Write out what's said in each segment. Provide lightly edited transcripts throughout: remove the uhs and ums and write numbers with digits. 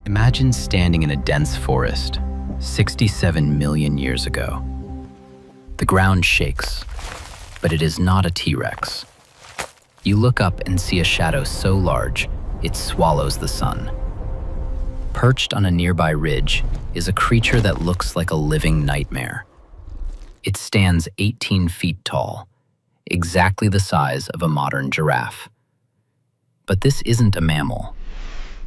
Imagine standing in a dense forest 67 million years ago. The ground shakes, but it is not a T-Rex. You look up and see a shadow so large, it swallows the sun. Perched on a nearby ridge is a creature that looks like a living nightmare. It stands 18 feet tall, exactly the size of a modern giraffe. But this isn't a mammal.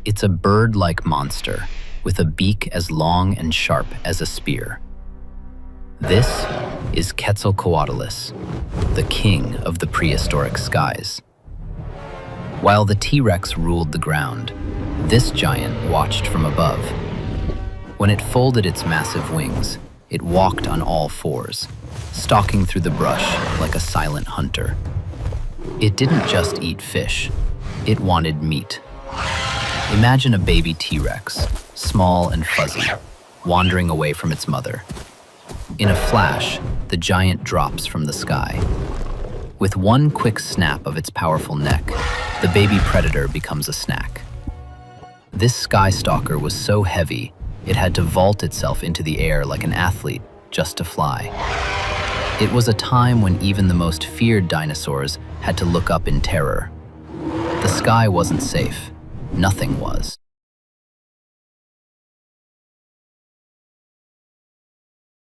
It's a bird-like monster with a beak as long and sharp as a spear. This is Quetzalcoatlus, the king of the prehistoric skies. While the T-Rex ruled the ground, this giant watched from above. When it folded its massive wings, it walked on all fours, stalking through the brush like a silent hunter. It didn't just eat fish, it wanted meat. Imagine a baby T-Rex, small and fuzzy, wandering away from its mother. In a flash, the giant drops from the sky. With one quick snap of its powerful neck, the baby predator becomes a snack. This sky stalker was so heavy, it had to vault itself into the air like an athlete just to fly. It was a time when even the most feared dinosaurs had to look up in terror. The sky wasn't safe. Nothing was.